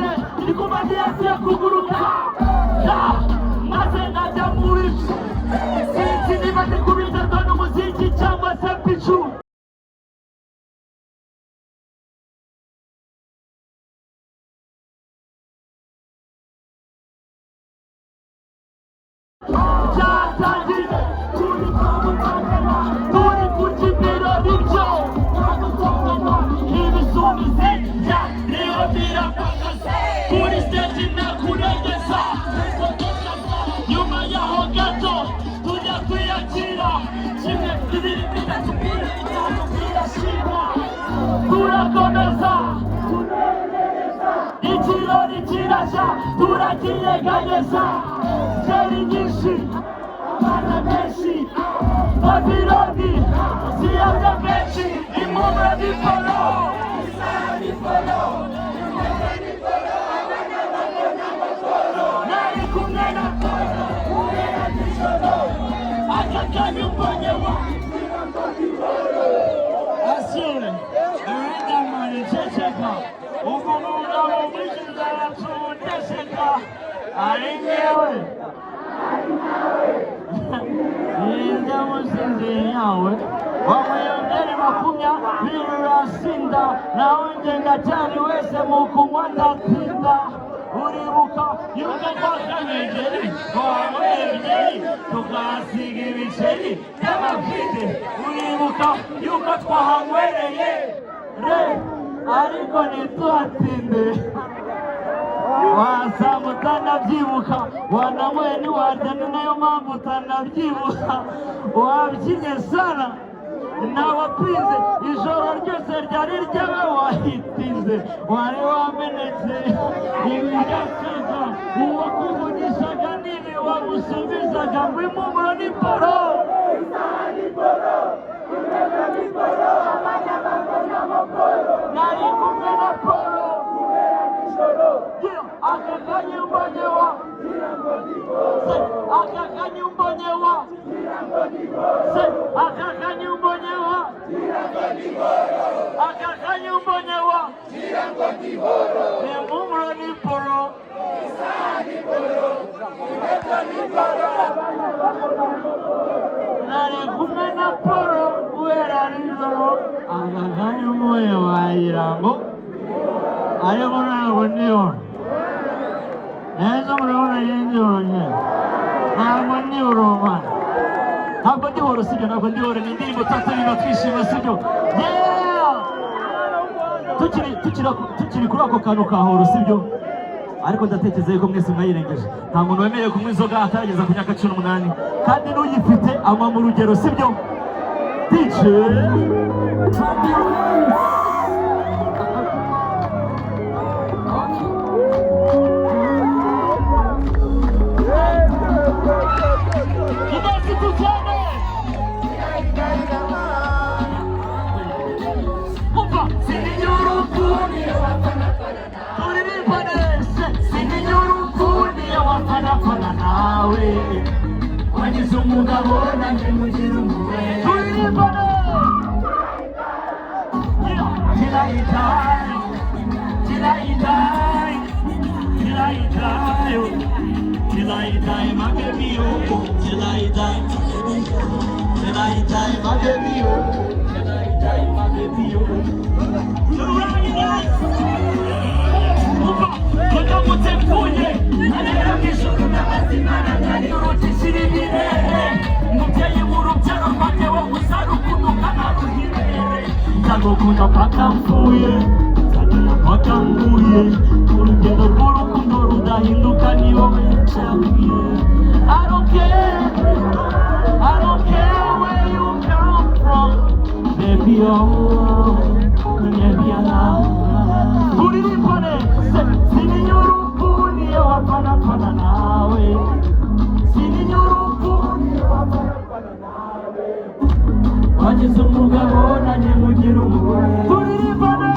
yanjye iri kuba ntiyagiye kuguruka maze najya mu bicu sinzi niba ndi kubiterwa n'umuziki cyangwa se picu cyatangiye turi kurya ibirori byo ibisumizi bya niyo birapakaza kuri stage nakurengeza nyuma yaho gato tujya kwiyakira kimwe bibiri bitatu bine bitanu birashira turakomeza ikirori kirashya turakiyeganyeza byari nyinshi abana benshi Babyloni ziyabya benshi impumuro n'iporo nari kumwe na poro kubera nijoro aka kanya umbonye wa asure urindamani ceceka umuntu uraho mwishyuza yacu udeseka ari ngewe Ninde musinzi yawe wamuyongeri makumyabiri urasinda nawe ngenda cyane wese mu kunywa ndatinda uribuka yuko twakanegeri twanywegeri tugasiga ibiceri by'amavide uribuka yuko twahanywereye ariko ntituhatinde wasanga utanabyibuka wanamwe ntiwarya ni nayo mpamvu utanabyibuka wabyinnye sana nabapinze ijoro ryose ryari ryawe wahitinze wari wamenetse ibiryasaga uwakuvugishaga n'ibi wamusubizaga ngo impumuro n'iporo nari kumwe na poro akakanya umbonyewa akakanya umbonyewa akakanya umbonyewa akakanya umbonyewa impumuro n'iporo nari kumwe na poro guhera nijoro akakanya umbonyewa wagira ngo ariko ntabwo ndibona neza murabona y'injoro nyine ntabwo ndibona ntabwo ndibona sibyo ntabwo ndibona ni indirimbo tuba twishima sibyo tukiri kuri ako kantu ka horo sibyo ariko ndatekereza yuko mwese mwayirengeje nta muntu wemerewe kunywa inzoga atarageza ku myaka 18 kandi n'uyifite anywa mu rugero sibyo tice Wanyuze umugabo nanjye mugira umugore turibana my baby oh till I die my baby oh my baby oh Kota mutemfuye Anera kishuru na mazimana Nani urutishiri birere Mubyeyi w'urubyaro rwanjye wo gusara ukunuka na ruhirere Nzagukunda mpaka mfuye Nzagenda mpaka mvuye Urugendo rw'urukundo rudahinduka ni wowe nshakwiye I don't care where you come from Baby oh Baby I love Turirimbane Sininyurupuni wapana nawe Sininyurupuni wapana nawe Wageze umugabo nanjye mugira umugore Turirimbane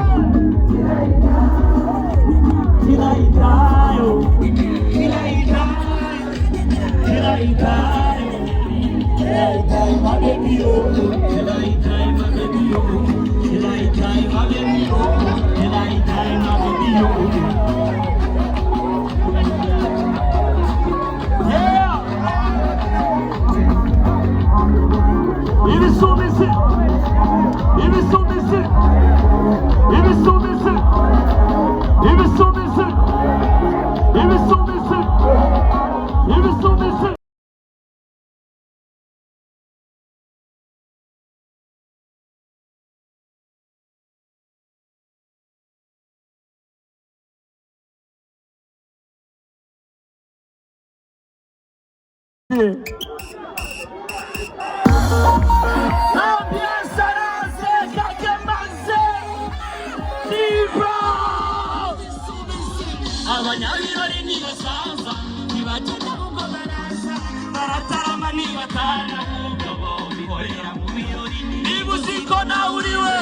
abanyabirori nibasaza ntibagenda ubwo baraza baratarama nibatana ubwo bihorera mu birori niba uzi ko nawe uriwe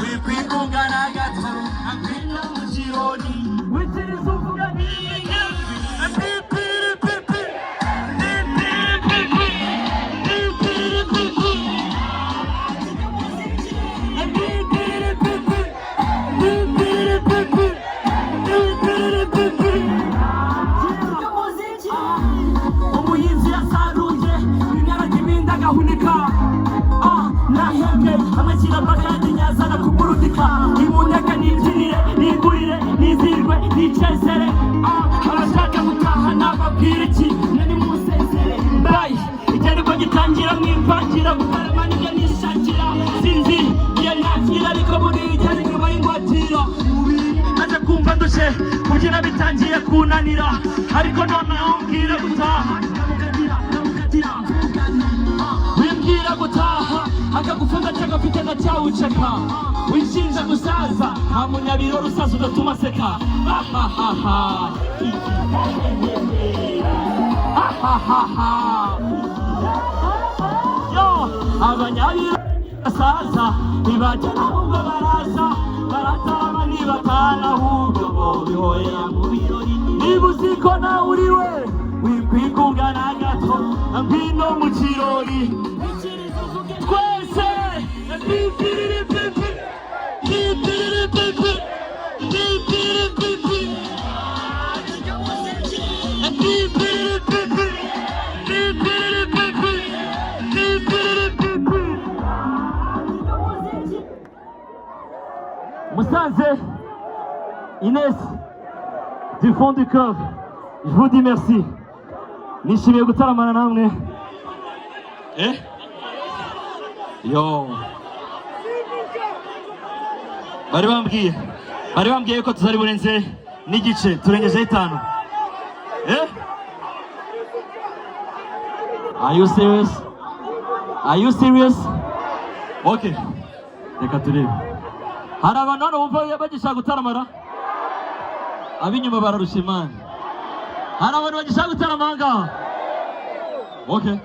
wikwigunga na gato akwino mu kirori wikiriza uvuga n'iyi amashyira bagandi nyazana kumurudika nimunyaka nibyinire nigurire nizirwe nicezere abashaka gutaha nababwira iki nani musezere bayi icyariko gitangira mwimvangira gutarama nibyo nishakira sinzi iyo nakira ariko muri ijyana inyuma y'ingwatira maze kumva ndushe kubyina bitangiye kunanira ariko noneho mbwira gutaha wimbwira gutaha akagufunga cyagafite na cyawuceka wishinja gusaza nta munyabiro rusaza udatuma aseka yo abanyabiro basaza ntibagera ahubwo baraza baratarama nibatana ahubwo bo bihorera mu birori niba uzi ko nawe uriwe wikwigunga na gato ngwino mu kirori twese Musanze, Inès, du fond du cœur, je vous dis merci. Nishimiye gutaramana namwe. Yo. Bari bambwiye ko tuzari burenze n'igice turengeje 5. Are you serious? Are you serious? Okay. Reka turebe. Hari abantu hano bumva bagishaka gutaramara? Abinyuma bararusha Imana. Hari abantu bagishaka gutaramanga? Okay.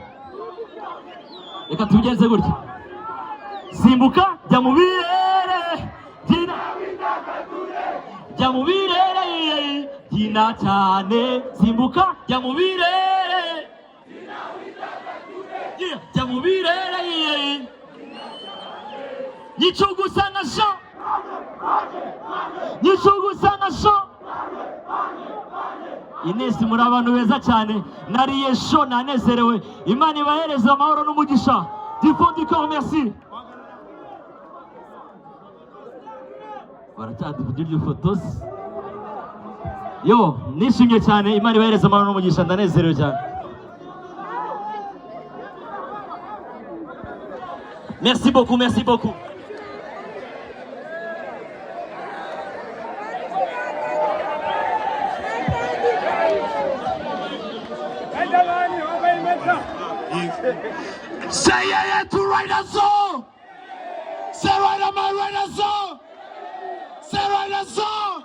Reka tubigenze gutya. Simbuka jya mu birere gina jya mu birere gina cyane simbuka jya mu birere jya mu birere nicugusa na sho Inesi muri abantu beza cyane nariye sho nanezerewe Imana ibahereza amahoro n'umugisha du fond du corps merci. Baracyatuvugira ifotos yo nishimye cyane Imana ibahereza amahoro n'umugisha ndanezerewe cyane. Merci beaucoup, merci beaucoup. Say yeah to write a song. Say right on my write a song. Say right a song.